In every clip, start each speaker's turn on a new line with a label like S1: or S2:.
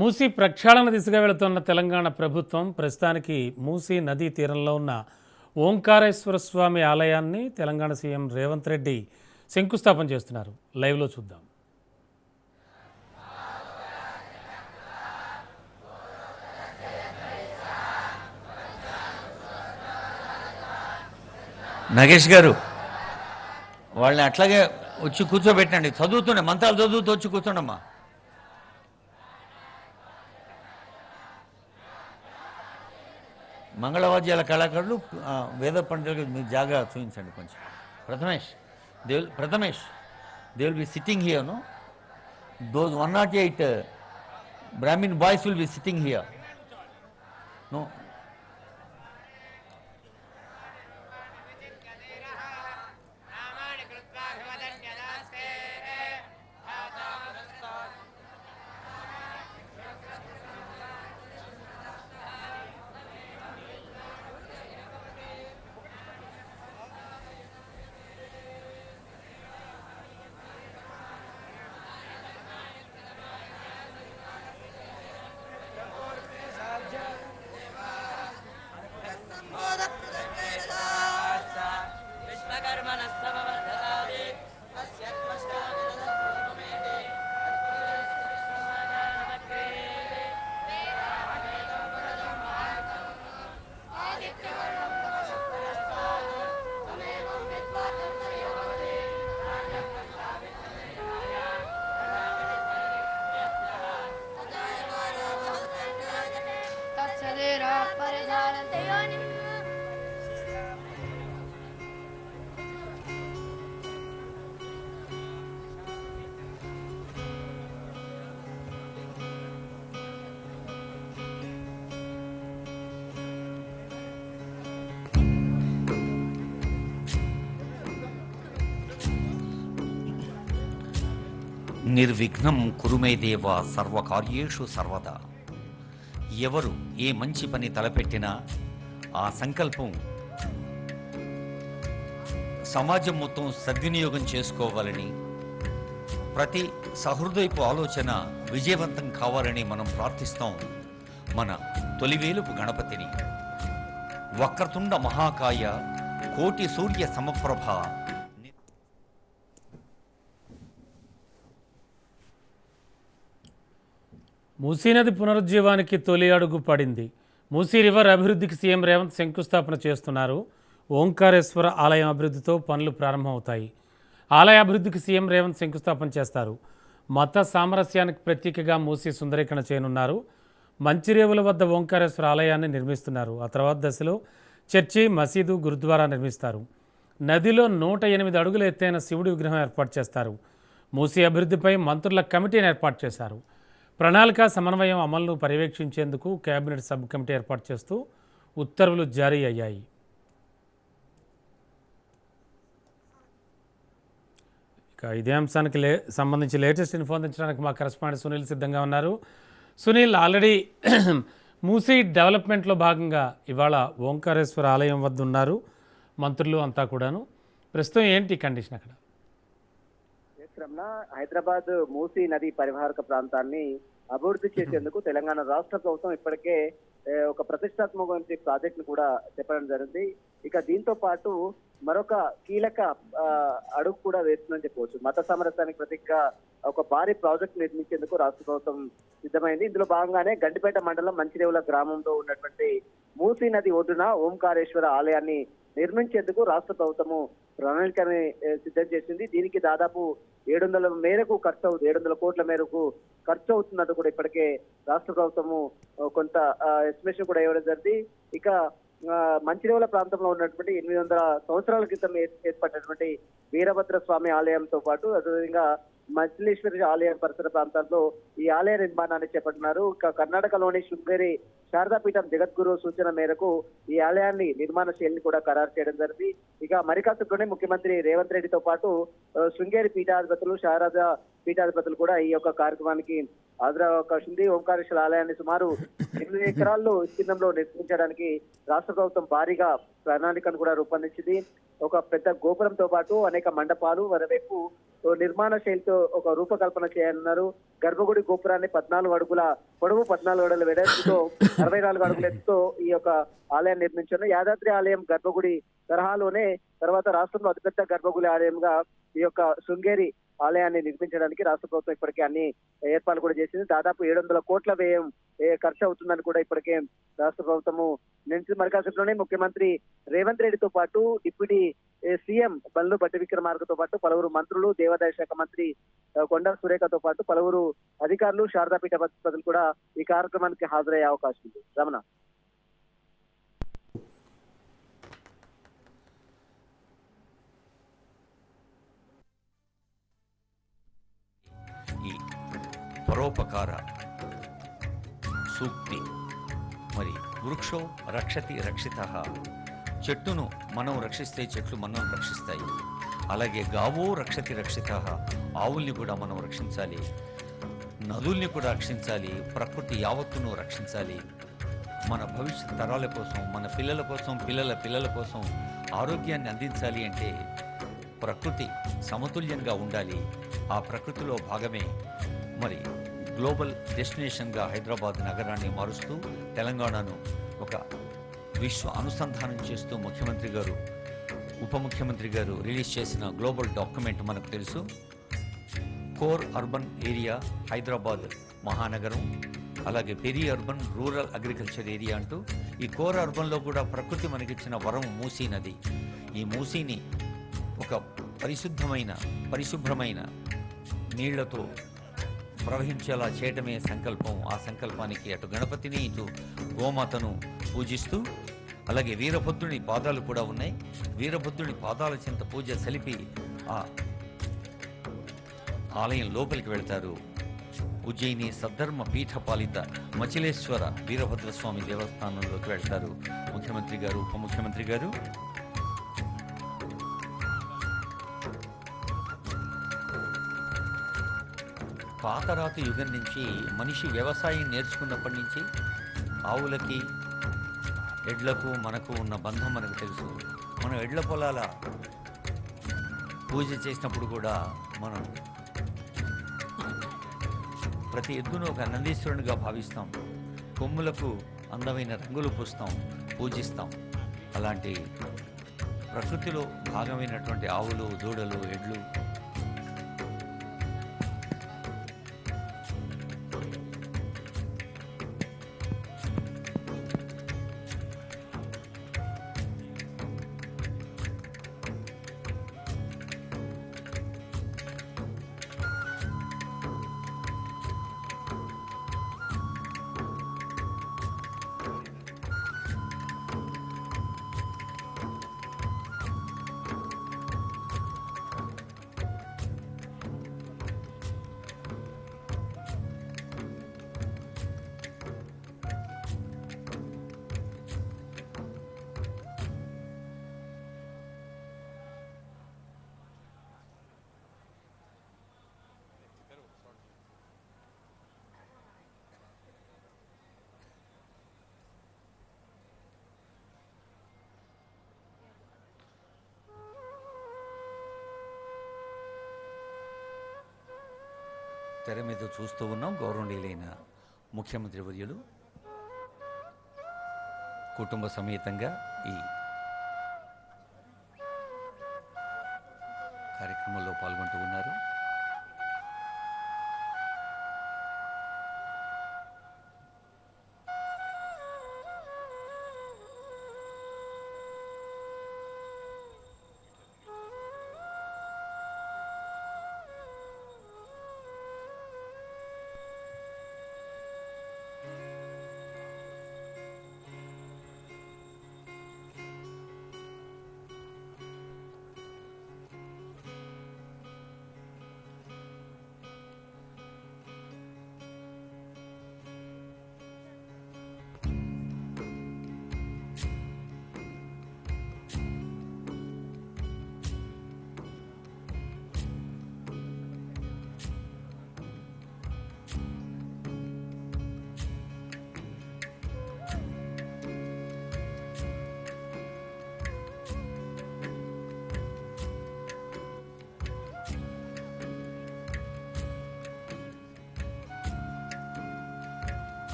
S1: మూసీ ప్రక్షాళన దిశగా వెళుతున్న తెలంగాణ ప్రభుత్వం ప్రస్తుతానికి మూసీ నదీ తీరంలో ఉన్న ఓంకారేశ్వర స్వామి ఆలయాన్ని తెలంగాణ సీఎం రేవంత్ రెడ్డి శంకుస్థాపన చేస్తున్నారు. లైవ్లో చూద్దాం.
S2: నగేష్ గారు వాళ్ళని అట్లాగే వచ్చి కూర్చోబెట్టండి. చదువుతుండే మంత్రాలు చదువుతూ వచ్చి కూర్చోండమ్మా. మంగళవాద్యాల కళాకారులు వేద పండితులకు మీరు జాగా చూపించండి కొంచెం. Prathamesh they will be sitting here. No those 108 Brahmin boys will be sitting here. No నిర్విఘ్నం కురుమే దేవ సర్వకార్యేషు సర్వదా. ఎవరు ఏ మంచి పని తలపెట్టినా ఆ సంకల్పం సమాజం మొత్తం సద్వినియోగం చేసుకోవాలని, ప్రతి సహృదయపు ఆలోచన విజయవంతం కావాలని మనం ప్రార్థిస్తాం మన తొలివేలుపు గణపతిని. వక్రతుండ మహాకాయ కోటి సూర్య సమప్రభ.
S1: మూసీ నది పునరుజ్జీవానికి తొలి అడుగు పడింది. మూసీ రివర్ అభివృద్ధికి సీఎం రేవంత్ శంకుస్థాపన చేస్తున్నారు. ఓంకారేశ్వర ఆలయం అభివృద్ధితో పనులు ప్రారంభమవుతాయి. ఆలయ అభివృద్ధికి సీఎం రేవంత్ శంకుస్థాపన చేస్తారు. మత సామరస్యానికి ప్రతీకగా మూసీ సుందరీకరణ చేయనున్నారు. మంచిరేవుల వద్ద ఓంకారేశ్వర ఆలయాన్ని నిర్మిస్తున్నారు. ఆ తర్వాత దశలో చర్చి, మసీదు, గురుద్వారా నిర్మిస్తారు. నదిలో 108 అడుగుల ఎత్తైన శివుడి విగ్రహం ఏర్పాటు చేస్తారు. మూసీ అభివృద్ధిపై మంత్రుల కమిటీని ఏర్పాటు చేశారు. ప్రణాళిక సమన్వయం అమలును పర్యవేక్షించేందుకు కేబినెట్ సబ్ కమిటీ ఏర్పాటు చేస్తూ ఉత్తర్వులు జారీ అయ్యాయి. ఇక ఇదే అంశానికి సంబంధించి లేటెస్ట్ ఇన్ఫో అందించడానికి మా కరెస్పాండెంట్ సునీల్ సిద్ధంగా ఉన్నారు. సునీల్, ఆల్రెడీ మూసీ డెవలప్మెంట్లో భాగంగా ఇవాళ ఓంకారేశ్వర ఆలయం వద్ద ఉన్నారు మంత్రులు అంతా కూడాను. ప్రస్తుతం ఏంటి కండిషన్ అక్కడ?
S3: హైదరాబాద్ మూసీ నది పరివాహక ప్రాంతాన్ని అభివృద్ధి చేసేందుకు తెలంగాణ రాష్ట్ర ప్రభుత్వం ఇప్పటికే ఒక ప్రతిష్టాత్మక ప్రాజెక్ట్ ను కూడా చెప్పడం జరిగింది. ఇక దీంతో పాటు మరొక కీలక అడుగు కూడా వేస్తుందని చెప్పవచ్చు. మత సామరస్యానికి ప్రతీకగా ఒక భారీ ప్రాజెక్ట్ నిర్మించేందుకు రాష్ట్ర ప్రభుత్వం సిద్ధమైంది. ఇందులో భాగంగానే గండిపేట మండలం మంచిరేవుల గ్రామంలో ఉన్నటువంటి మూసీ నది ఒడ్డున ఓంకారేశ్వర ఆలయాన్ని నిర్మించేందుకు రాష్ట్ర ప్రభుత్వము ప్రణాళికని సిద్ధం చేసింది. దీనికి దాదాపు 700 కోట్ల మేరకు ఖర్చు అవుతున్నట్టు కూడా ఇప్పటికే రాష్ట్ర ప్రభుత్వము కొంత ఎస్టిమేషన్ కూడా ఇవ్వడం జరిగింది. ఇక మంచిరేవుల ప్రాంతంలో ఉన్నటువంటి 800 సంవత్సరాల క్రితం ఏర్పడినటువంటి వీరభద్ర స్వామి ఆలయంతో పాటు అదేవిధంగా మచిలీశ్వరి ఆలయం పరిసర ప్రాంతాల్లో ఈ ఆలయ నిర్మాణాన్ని చేపట్టినారు. కర్ణాటకలోని శృంగేరి శారదాపీఠం జగద్గురు సూచన మేరకు ఈ ఆలయాన్ని నిర్మాణ శైలిని కూడా ఖరారు చేయడం జరిగింది. ఇక మరికాసేపులోనే ముఖ్యమంత్రి రేవంత్ రెడ్డితో పాటు శృంగేరి పీఠాధిపతులు, శారదా పీఠాధిపతులు కూడా ఈ యొక్క కార్యక్రమానికి హాజరయ్యే అవకాశం ఉంది. ఓంకారేశ్వర ఆలయాన్ని సుమారు 8 ఎకరాల్లో విస్తీర్ణంలో నిర్మించడానికి రాష్ట్ర ప్రభుత్వం భారీగా ప్రణాళికను కూడా రూపొందించింది. ఒక పెద్ద గోపురంతో పాటు అనేక మండపాలు, మరోవైపు నిర్మాణ శైలితో ఒక రూపకల్పన చేయనున్నారు. గర్భగుడి గోపురాన్ని 14 అడుగుల పొడవు, 14 అడుగుల వెడల్పుతో 64 అడుగుల ఎత్తుతో ఈ యొక్క ఆలయాన్ని నిర్మించారు. యాదాద్రి ఆలయం గర్భగుడి తరహాలోనే తర్వాత రాష్ట్రంలో అతిపెద్ద గర్భగుడి ఆలయంగా ఈ యొక్క శృంగేరి ఆలయాన్ని నిర్మించడానికి రాష్ట్ర ప్రభుత్వం ఇప్పటికే అన్ని ఏర్పాట్లు కూడా చేసింది. దాదాపు 700 కోట్ల వ్యయం ఖర్చు అవుతుందని కూడా ఇప్పటికే రాష్ట్ర ప్రభుత్వము నిర్ణయించింది. మరి కాసేపులోనే ముఖ్యమంత్రి రేవంత్ రెడ్డితో పాటు డిప్యూటీ సీఎం బండ్లు భట్టి విక్రమార్కతో పాటు పలువురు మంత్రులు, దేవాదాయ శాఖ మంత్రి కొండా సురేఖతో పాటు పలువురు అధికారులు, శారదాపీఠ అధిపతులు కూడా ఈ కార్యక్రమానికి హాజరయ్యే అవకాశం ఉంది. రమణ.
S2: ఈ పరోపకార సూక్తి, మరి వృక్షో రక్షతి రక్షిత, చెట్టును మనం రక్షిస్తే చెట్లు మనం రక్షిస్తాయి. అలాగే గావో రక్షతి రక్షిత, ఆవుల్ని కూడా మనం రక్షించాలి, నదుల్ని కూడా రక్షించాలి, ప్రకృతి యావత్తును రక్షించాలి. మన భవిష్యత్ తరాల కోసం, మన పిల్లల కోసం, పిల్లల పిల్లల కోసం ఆరోగ్యాన్ని అందించాలి అంటే ప్రకృతి సమతుల్యంగా ఉండాలి. ఆ ప్రకృతిలో భాగమే మరి గ్లోబల్ డెస్టినేషన్గా హైదరాబాద్ నగరాన్ని మారుస్తూ తెలంగాణను ఒక విశ్వ అనుసంధానం చేస్తూ ముఖ్యమంత్రి గారు, ఉప ముఖ్యమంత్రి గారు రిలీజ్ చేసిన గ్లోబల్ డాక్యుమెంట్ మనకు తెలుసు. కోర్ అర్బన్ ఏరియా హైదరాబాద్ మహానగరం, అలాగే peri urban rural agriculture area అంటూ ఈ కోర్ అర్బన్లో కూడా ప్రకృతి మనకిచ్చిన వరం మూసీ నది. ఈ మూసీని ఒక పరిశుభ్రమైన నీళ్లతో ప్రవహించేలా చేయటమే సంకల్పం. ఆ సంకల్పానికి అటు గణపతిని, ఇటు గోమాతను పూజిస్తూ, అలాగే వీరభద్రుని పాదాలు కూడా ఉన్నాయి. వీరభద్రుని పాదాల చెంత పూజ సలిపి ఆ ఆలయం లోపలికి వెళ్తారు. ఉజ్జయిని సద్ధర్మ పీఠ పాలిత మచిలేశ్వర వీరభద్రస్వామి దేవస్థానంలోకి వెళ్తారు ముఖ్యమంత్రి గారు, ఉప ముఖ్యమంత్రి గారు. పాతరాతి యుగం నుంచి మనిషి వ్యవసాయం నేర్చుకున్నప్పటి నుంచి ఆవులకి, ఎడ్లకు మనకు ఉన్న బంధం మనకు తెలుసు. మనం ఎడ్ల పొలాల పూజ చేసినప్పుడు కూడా మనం ప్రతి ఎద్దును ఒక నందీశ్వరునిగా భావిస్తాం. కొమ్ములకు అందమైన రంగులు పూస్తాం, పూజిస్తాం. అలాంటి ప్రకృతిలో భాగమైనటువంటి ఆవులు, దూడలు, ఎడ్లు తెర మీద చూస్తూ ఉన్నాం. గౌరవనీయులైన ముఖ్యమంత్రి వర్యులు కుటుంబ సమేతంగా ఈ కార్యక్రమంలో పాల్గొంటూ ఉన్నారు.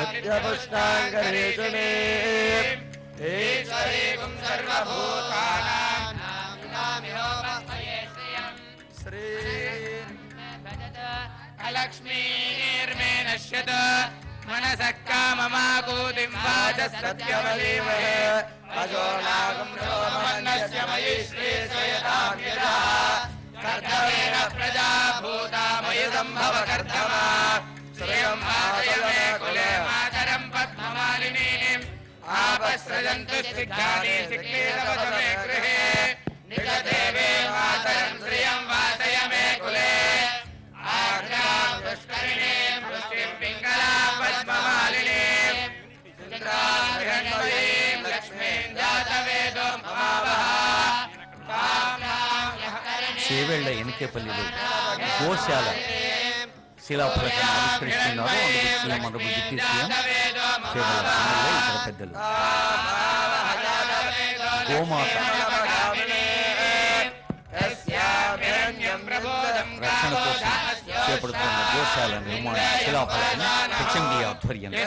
S4: నిత్యపుష్టాంగరేషు మే శ్రీ
S5: లక్ష్మీర్మే నశ్యత మనసః కామమాకూతిం వాచः సత్యమలీమహే
S4: అజో నాగం సోమన్నస్య మయి శ్రీశ్రయతాం యదా
S5: కర్తవేన ప్రజా భూతా మయి సంభవ కర్తమా శ్రేయం ఆశయ మే కులే మాతరం పద్మమాలినీం ఆపస్రజంతు సిద్ధాని సిక్కేతవస మే గృహే నిజదేవే మాతరం శ్రియం వాసయ మే కులే ఆగ్రాం పుష్కరిణీం పుష్టిం పింగళాం పద్మమాలినీం ఇంద్రాగ్రహణమయీం లక్ష్మీం జాతవేదో మమావహ
S2: చేవేళ్ల ఎనికేపల్లిలో గోశాల శిలాఫలకాన్ని ఆవిష్కరిస్తున్నారు. అందుకు CM అనరబుల్ deputy CM Chevella MLA ఇతర పెద్దలు. గోమాత రక్షణ కోసం చేపడుతున్న గోశాల నిర్మాణ శిలాఫలకం హెచ్ఎండి ఆధ్వర్యంలో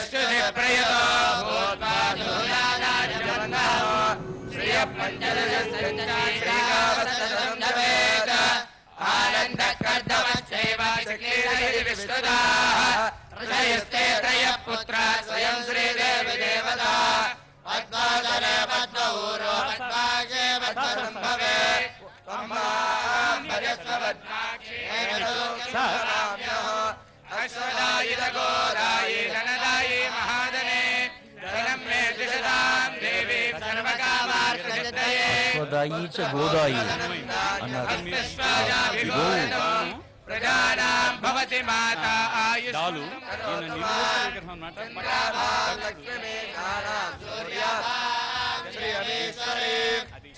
S5: పుత్ర స్వయం శ్రీదేవి దేవతా పద్మాసనే పద్మూరో పద్మాగే పద్మసంభవే అశ్వదాయి ధనదాయి మహాదనే ధనం మే దిశదాం దేవి సర్వకామార్థసిద్ధయే
S2: అశ్వదాయి చ గోదాయి అన్నారు.
S5: ప్రజానాం భవతి మాత ఆయుష్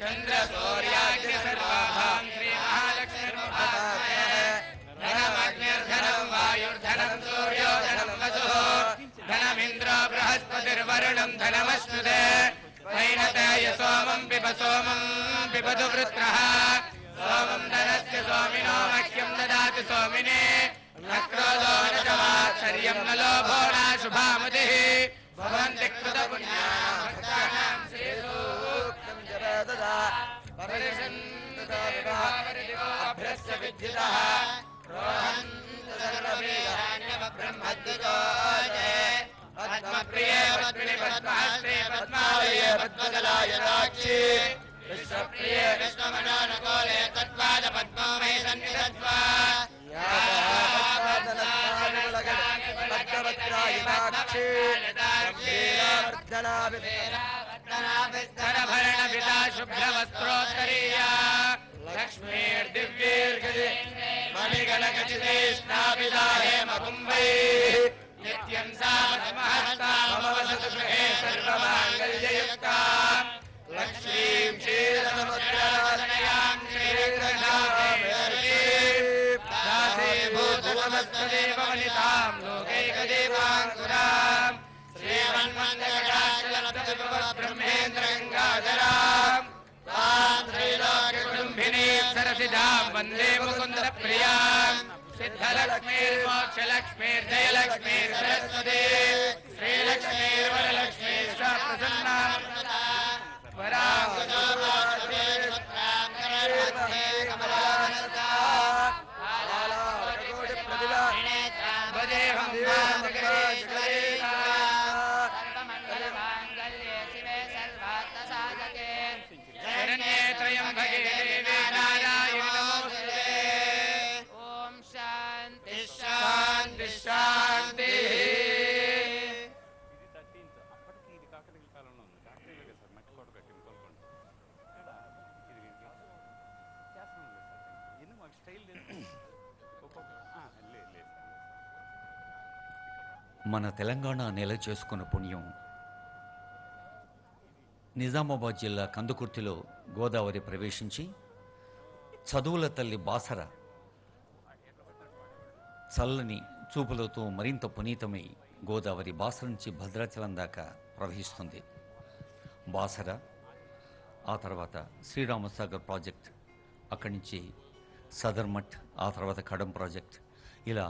S5: చంద్ర సూర్యాగ్ని సర్వాభాం శ్రీ మహాలక్ష్మి ధనమగ్నిర్ధనం వాయుర్ధనం సూర్యో ధనం వసుః ధనమింద్రో బృహస్పతిర్వరుణం ధనమశ్నుతే వైనతేయ సోమం పిబతు వృత్రః సోమం ధనస్య సోమినో మహ్యం దదాతి సోమినే నక్రోధో న చ వాత్సర్యం న లోభో నాశుభాముదిః భవంతి కృత పుణ్యానాం భక్తానాం శ్రీసూక్తం జపదదా పరిషన్నతాభ్యస్య విద్యుతః రోహంత సర్వవేదాన్యబ్రహ్మద్విజోజే పద్మప్రియే పద్మిని పద్మహస్తే పద్మాలయే పద్మదలాయతాక్షి విశ్వప్రియే విశ్వమనోనుకూలే తత్పాద పద్మమయ సన్నిధత్వా ధనభరణ పితా శుభ్రవస్త్రోత్తరీయా లక్ష్మీర్దివ్యైర్గజే మణిగణగజితేష్ణాభిదా హేమకుంభైః నిత్యం సా మహస్తా మమ వసతు గృహే సర్వమాంగళ్యయుక్తా లక్ష్మీం క్షీరసముద్రాసనయాం శ్రీకృష్ణాభూతమస్తదేవవనితాం లోకైకదేవాంకురాం శ్రీమన్మంగళాచలబ్రహ్మేంద్రగంగాధరాం తాం త్రైలోక్యకుటుంబినీం సరసిజాం వందే ముకుందప్రియాం సిద్ధలక్ష్మీర్మోక్షలక్ష్మీర్జయలక్ష్మీర్సరస్వతి శ్రీలక్ష్మీర్వరలక్ష్మీర్ష ప్రసన్నా ఓం శాంతి శాంతి శాంతి.
S2: మన తెలంగాణ నెల చేసుకున్న పుణ్యం నిజామాబాద్ జిల్లా కందుకుర్తిలో గోదావరి ప్రవేశించి చదువుల తల్లి బాసర చల్లని చూపులతో మరింత పునీతమై గోదావరి బాసర నుంచి భద్రాచలం దాకా ప్రవహిస్తుంది. బాసర, ఆ తర్వాత శ్రీరామసాగర్ ప్రాజెక్ట్, అక్కడి నుంచి సదర్మఠ్, ఆ తర్వాత కడం ప్రాజెక్ట్, ఇలా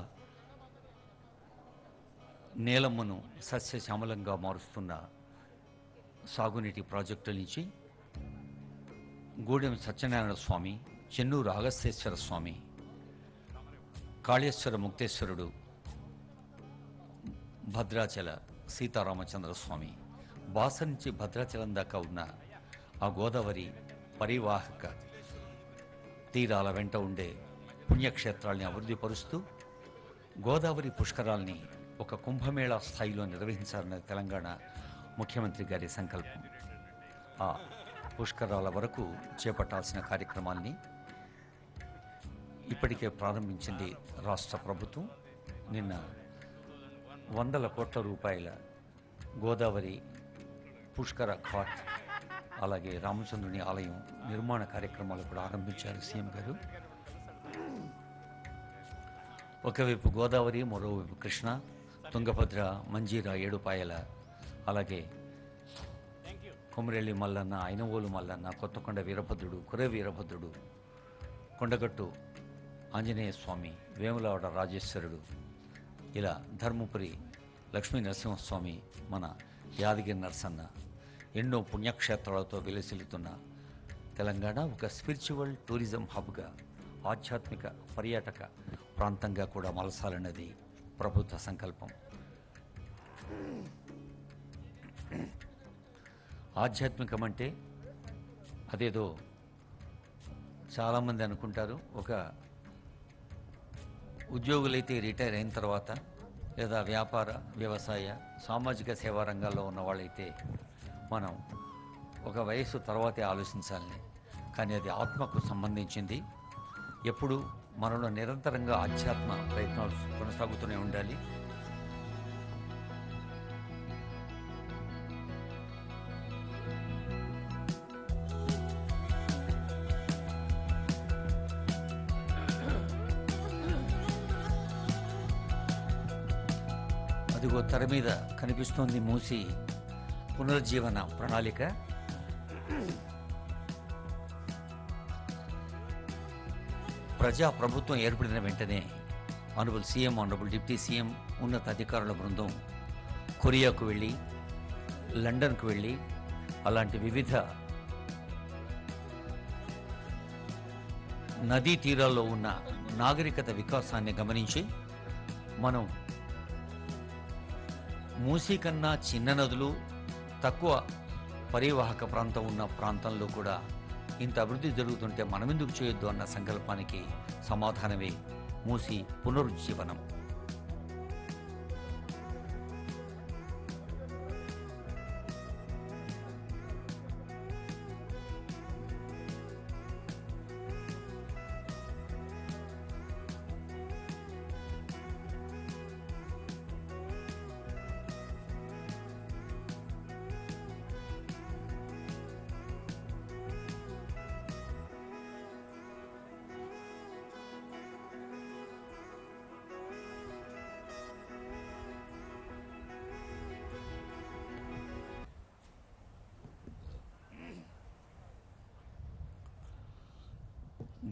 S2: నేలమ్మను సస్యశ్యామలంగా మారుస్తున్న సాగునీటి ప్రాజెక్టుల నుంచి గూడెం సత్యనారాయణ స్వామి, చెన్నూరు అగస్తేశ్వర స్వామి, కాళేశ్వర ముక్తేశ్వరుడు, భద్రాచల సీతారామచంద్ర స్వామి, బాస నుంచి భద్రాచలం దాకా ఉన్న ఆ గోదావరి పరివాహక తీరాల వెంట ఉండే పుణ్యక్షేత్రాల్ని అభివృద్ధిపరుస్తూ గోదావరి పుష్కరాల్ని ఒక కుంభమేళా స్థాయిలో నిర్వహించాలన్నది తెలంగాణ ముఖ్యమంత్రి గారి సంకల్పం. ఆ పుష్కరాల వరకు చేపట్టాల్సిన కార్యక్రమాల్ని ఇప్పటికే ప్రారంభించింది రాష్ట్ర ప్రభుత్వం. నిన్న 100 కోట్ల రూపాయల గోదావరి పుష్కర ఘాట్, అలాగే రామచంద్రుని ఆలయం నిర్మాణ కార్యక్రమాలు కూడా ఆరంభించారు సీఎం గారు. ఒకవైపు గోదావరి, మరోవైపు కృష్ణ, తుంగభద్ర, మంజీరా, ఏడుపాయల, అలాగే కొమరెల్లి మల్లన్న, ఐనవోలు మల్లన్న, కొత్తకొండ వీరభద్రుడు, కురే వీరభద్రుడు, కొండగట్టు ఆంజనేయ స్వామి, వేములవాడ రాజేశ్వరుడు, ఇలా ధర్మపురి లక్ష్మీ నరసింహస్వామి, మన యాదగిరి నరసన్న, ఎన్నో పుణ్యక్షేత్రాలతో విలసిల్లుతున్న తెలంగాణ ఒక స్పిరిచువల్ టూరిజం హబ్గా, ఆధ్యాత్మిక పర్యాటక ప్రాంతంగా కూడా మలసాలన్నది ప్రభుత్వ సంకల్పం. ఆధ్యాత్మికం అంటే అదేదో చాలామంది అనుకుంటారు, ఒక ఉద్యోగులైతే రిటైర్ అయిన తర్వాత, లేదా వ్యాపార, వ్యవసాయ, సామాజిక సేవా రంగాల్లో ఉన్న వాళ్ళైతే మనం ఒక వయస్సు తర్వాతే ఆలోచించాలని. కానీ అది ఆత్మకు సంబంధించింది. ఎప్పుడు మనలో నిరంతరంగా ఆధ్యాత్మ ప్రయత్నాలు కొనసాగుతూనే ఉండాలి. అదిగో తెర మీద కనిపిస్తోంది మూసి పునరుజ్జీవన ప్రణాళిక. ప్రజా ప్రభుత్వం ఏర్పడిన వెంటనే honourable CM, honourable deputy CM, ఉన్నత అధికారుల బృందం కొరియాకు వెళ్ళి, లండన్కు వెళ్ళి, అలాంటి వివిధ నదీ తీరాల్లో ఉన్న నాగరికత వికాసాన్ని గమనించి, మనం మూసీ కన్నా చిన్న నదులు, తక్కువ పరివాహక ప్రాంతం ఉన్న ప్రాంతంలో కూడా ఇంత అభివృద్ధి జరుగుతుంటే మనమెందుకు చేయొద్దు అన్న సంకల్పానికి సమాధానమే మూసీ పునరుజ్జీవనం.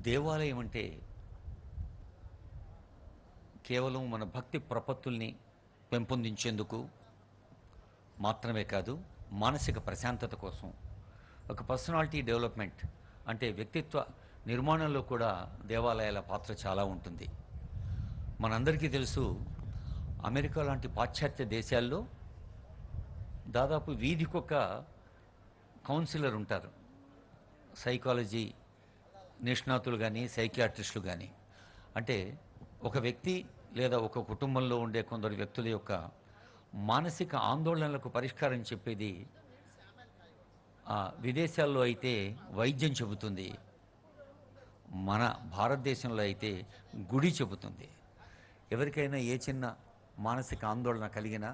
S2: దేవాలయం అంటే కేవలం మన భక్తి ప్రపత్తుల్ని పెంపొందించేందుకు మాత్రమే కాదు, మానసిక ప్రశాంతత కోసం, ఒక పర్సనాలిటీ డెవలప్మెంట్ అంటే వ్యక్తిత్వ నిర్మాణంలో కూడా దేవాలయాల పాత్ర చాలా ఉంటుంది. మనందరికీ తెలుసు, అమెరికా లాంటి పాశ్చాత్య దేశాల్లో దాదాపు వీధికొక కౌన్సిలర్ ఉంటారు. సైకాలజీ నిష్ణాతులు కానీ, సైకియాట్రిస్టులు కానీ. అంటే ఒక వ్యక్తి లేదా ఒక కుటుంబంలో ఉండే కొందరు వ్యక్తుల యొక్క మానసిక ఆందోళనలకు పరిష్కారం చెప్పేది విదేశాల్లో అయితే వైద్యం చెబుతుంది, మన భారతదేశంలో అయితే గుడి చెబుతుంది. ఎవరికైనా ఏ చిన్న మానసిక ఆందోళన కలిగినా,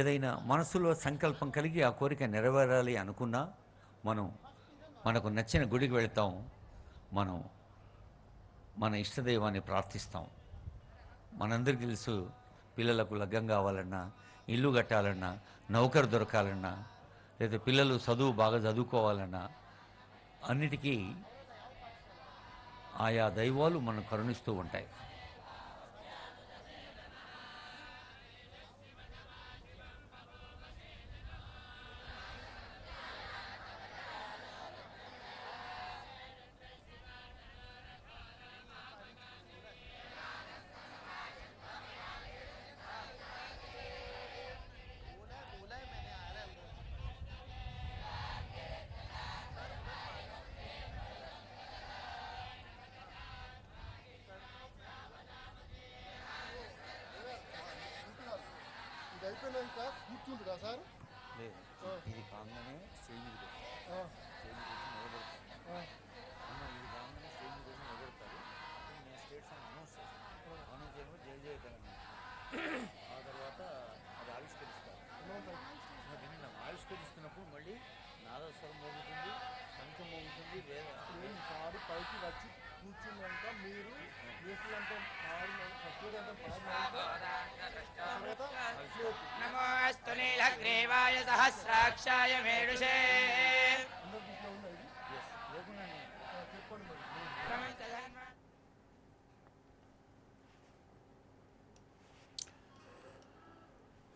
S2: ఏదైనా మనసులో సంకల్పం కలిగి ఆ కోరిక నెరవేరాలి అనుకున్నా మనకు నచ్చిన గుడికి వెళతాం, మనం మన ఇష్టదైవాన్ని ప్రార్థిస్తాం. మనందరికీ తెలుసు, పిల్లలకు లగ్గం కావాలన్నా, ఇల్లు కట్టాలన్నా, నౌకరు దొరకాలన్నా, లేదా పిల్లలు బాగా చదువుకోవాలన్నా, అన్నిటికీ ఆయా దైవాలు మనం కరుణిస్తూ ఉంటాయి.
S6: ఇంకా కూర్చుంటుందా సార్?
S2: లేదు, ఇది కాగానే స్టేజ్ మీద అన్న ఇది కాగానే స్టేజ్ మీద మొదలుతారు. నేను స్టేట్ సాంగ్ అనౌన్స్ చేస్తాను. అనౌన్స్ చేయడం జయ జయ తెలంగాణ. ఆ తర్వాత అది ఆవిష్కరిస్తారు. విన్నాం, ఆవిష్కరిస్తున్నప్పుడు మళ్ళీ నాదస్వరం మోగుతుంది, శంఖం మోగుతుంది.
S6: సారి పైకి వచ్చి కూర్చున్నాక మీరు ఎట్లంటే
S5: నమోస్తు నీలగ్రీవాయ సహస్రాక్షాయ మేరుషే.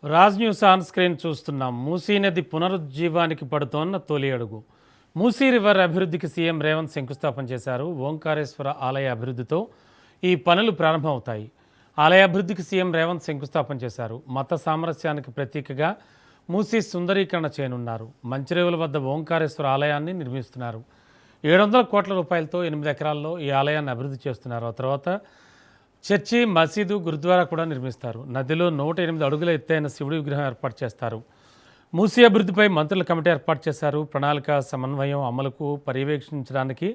S1: రాజ్ న్యూస్ ఆన్ స్క్రీన్ చూస్తున్నాం. మూసీ నది పునరుజ్జీవానికి పడుతోన్న తొలి అడుగు. మూసీ రివర్ అభివృద్ధికి సీఎం రేవంత్ శంకుస్థాపన చేశారు. ఓంకారేశ్వర ఆలయ అభివృద్ధితో ఈ పనులు ప్రారంభమవుతాయి. ఆలయ అభివృద్ధికి సీఎం రేవంత్ శంకుస్థాపన చేశారు. మత సామరస్యానికి ప్రతీకగా మూసీ సుందరీకరణ చేయనున్నారు. మంచిరేవుల వద్ద ఓంకారేశ్వర ఆలయాన్ని నిర్మిస్తున్నారు. 700 కోట్ల రూపాయలతో 8 ఎకరాల్లో ఈ ఆలయాన్ని అభివృద్ధి చేస్తున్నారు. ఆ తర్వాత చర్చి, మసీదు, గురుద్వారా కూడా నిర్మిస్తారు. నదిలో 108 అడుగుల ఎత్తైన శివుడి విగ్రహం ఏర్పాటు చేస్తారు. మూసీ అభివృద్ధిపై మంత్రుల కమిటీ ఏర్పాటు చేశారు. ప్రణాళిక సమన్వయం అమలుకు పర్యవేక్షించడానికి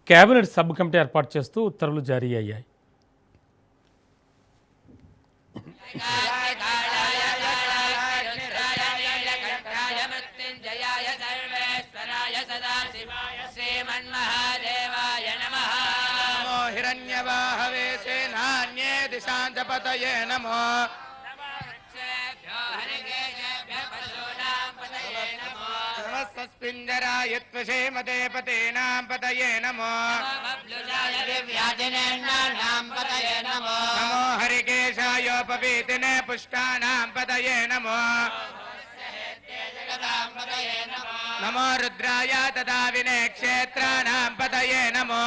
S1: కేబినెట్ సబ్ కమిటీ ఏర్పాటు చేస్తూ ఉత్తర్వులు జారీ అయ్యాయి.
S5: హిరణ్యవాహవే సేనాన్యే దిశాంతపతయే నమో. నమస్తస్పింజరాయ త్వషేమతే పతేనాం పతయే నమో. నమో హరికేశాయోపవీతినే పుష్టానాం పతయే నమో. నమో రుద్రాయ తదా వినే క్షేత్రానాం పతయే నమో.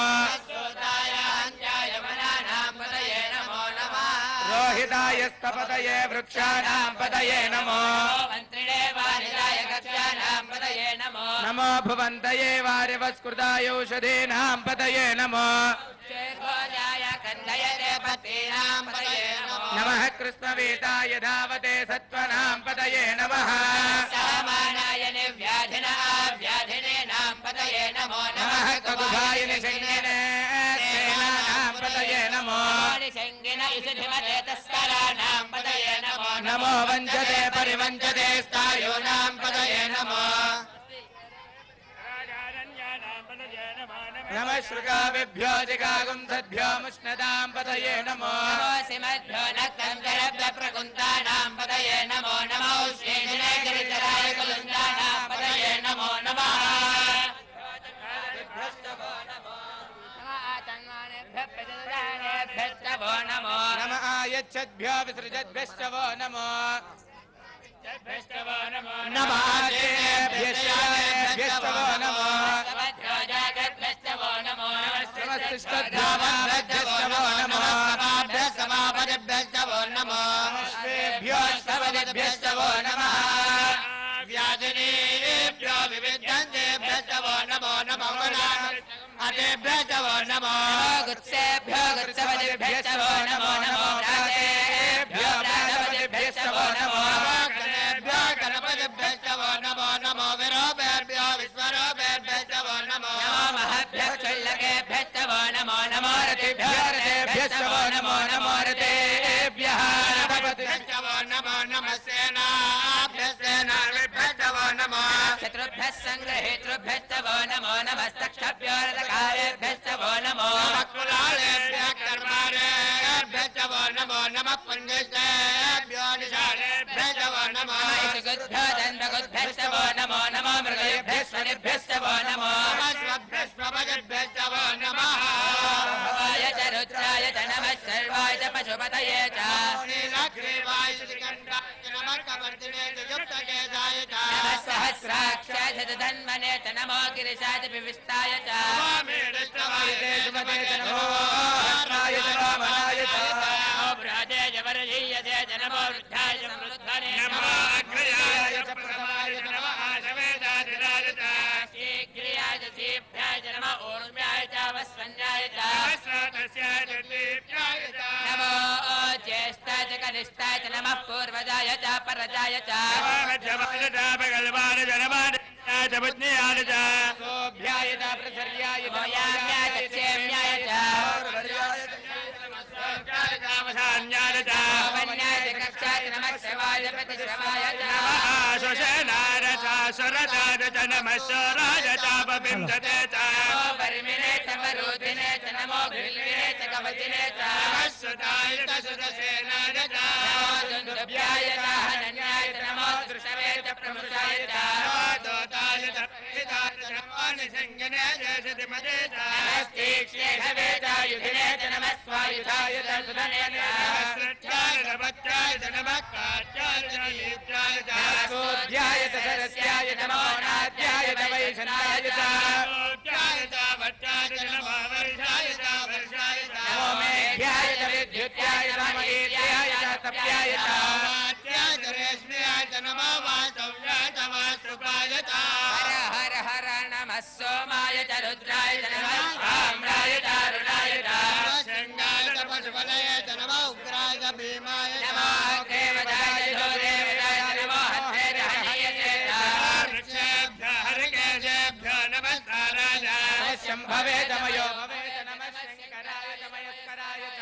S5: రోహితాయ స్థపతయే వృక్షానాం పతయే నమో. నమో భువంతయే వారివస్కృతాయౌషధీనాం పతయే నమో. నమః కృష్ణవేతాయ ధావతే సత్వనాం పతయే నమః. నమః కగుభాయ నిషంగినే సేనానాం పతయే నమో. నమో వంచతే పరివంచతే స్థాయూనాం పతయే నమో. నమః శృగావిభ్యో జిగాగుంసద్భ్యో ముష్ణదాం పతయే నమో. నమ ఆయచ్చద్భ్యో విసృజద్భ్యశ్చ వో నమో. నమ ఆదేభ్యశ్చ వో నమో. నమస్తిష్ఠద్భ్యో మధ్యశ్చ వో నమో. నమస్వేభ్యో స్తవదిభ్యశ్చ వో నమః. వ్యాధినేభ్యో వివిధ్యంతేభ్యశ్చ వో నమో నమో. అదేభ్యశ్చ వో నమో. గుత్సేభ్యో గుత్సవదిభ్యశ్చ వో నమో నమో. వ్యాధేభ్యో వ్యాధవదిభ్యశ్చ వో నమో. గణేభ్యో గణపతిభ్యశ్చ వో నమో నమో. విరూపేభ్యో విశ్వరూపేభ్యశ్చ వో నమో. మహభ్యః క్షుల్లకేభ్యశ్చ వో నమో నమో. రతిభ్యో రతేభ్యశ్చ వో నమో నమో. రతేభ్యః నభపతిభ్యశ్చ వో నమో నమః. సేనాభ్యశ్చ వో నమో. శత్రుభ్యः సంగ్రహేతృభ్యశ్చ వో నమో నమస్తక్షభ్యో రథకారేభ్యశ్చ వో నమో. కులాలేభ్యः కర్మారేభ్యశ్చ వో నమో నమః. పుణ్యేభ్యో నిషాదేభ్యశ్చ వో నమో. ఇషుగుద్భ్యో దండగుద్భ్యశ్చ వో నమో నమో. మృగేభ్యశ్వనిభ్యశ్చ వో నమో. స్వభ్యశ్వభజభ్యశ్చ వో నమః. భవాయ చ రుద్రాయ చ నమః. సర్వాయ చ పశుపతయే చ. నీలగ్రీవాయ శ్రీకంఠాయ నమః. కవర్ధినే చ యుక్తకేశాయ చ. నమః సహస్రాక్షాయ చ ధన్వనే చ. నమో గిరిశాయ చ వివిష్టాయ చ. నమో మేఢష్టవాయ సుమతే చ. నమో రాయ చ రామాయ చ. నమో భ్రాజేయ వరజీయతే చ. నమో వృద్ధాయ సమృద్ధనే. నమో అగ్రయాయ చ ప్రథమాయ చ. నమో ఆశవేదాధిరాయ చ. శీఘ్రియాయ చ శీభ్యాయ చ. నమో ఊర్మ్యాయ చ వస్వన్యాయ చ. స్రాతస్యాయ చ దీప్యాయ చ. నమో జ్యేష్ఠాయ చ कनिष्ठाय च नमः पूर्वजाय च परजाय च सोऽभ्याय च प्रसर्याय च मोयाम्याय च क्षेम्याय च वन्याय च कक्षाय च नमः शिवाय प्रतिश्रवाय च नमो वर्मिणे च वरुधिने च नमो घृल्विने च कवचिने च नमो दुन्दुभ्याय च हनन्याय च नमो दृशवे च प्रमुषाय च नमस्तीक्ष्णे च युधिने च नमः स्वायुधाय च सुधने च सूर्याय च सरस्याय नमो नाद्याय च वैशनाय च नमो मेघ्याय च विद्युत्याय च महीर्याय च तप्याय च हर हर हर नमः सोमाय च रुद्राय च नमः साम्राय च अरुणाय च नमो देवताय च देवताय च नमो हस्ते च हनीयसे च शम्भवे च मयो भवे च नमः शङ्कराय च मयस्कराय च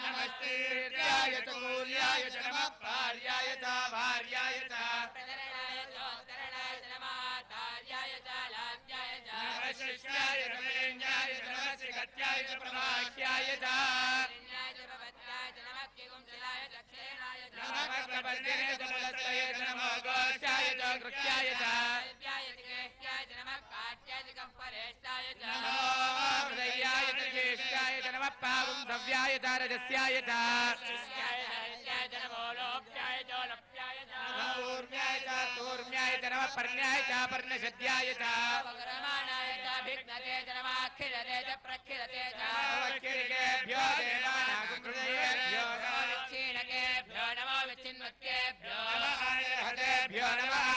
S5: नमस्तीर्याय च मूल्याय च नमः पार्याय च भार्याय च प्रधरणाय च उत्तरणाय च नमः आचार्याय च लाभ्याय च नमः शिष्याय च मेण्याय च नमः श्रीगत्याय च प्रवाह्याय च न्याय च भवत्याय च नमः किगुंशलाय च क्षेणाय च नमः कपर्दिने च पुलस्तये च नमः गोष्ठाय च कृत्याय च दिव्याय च गेह्याय च नमः काट्याय च कंपरेष्टाय च नमो हृदयाय च ज्येष्ठाय च नमः पावुंसव्याय च रजस्याय च शिष्याय च नमो लोप्याय च लप्याय च नमः ऊर्म्याय च सूर्म्याय च नमः पर्ण्याय च पर्णशद्याय च पगरमाणाय च भिघ्नते च नमः अखिलते च प्रखिलते च वक्किरिकेभ्यो देवानां हृदयेभ्यो नमो विच्छीणकेभ्यो नमो विच्छिन्वत्केभ्यो नमः हृदयेभ्यो नमः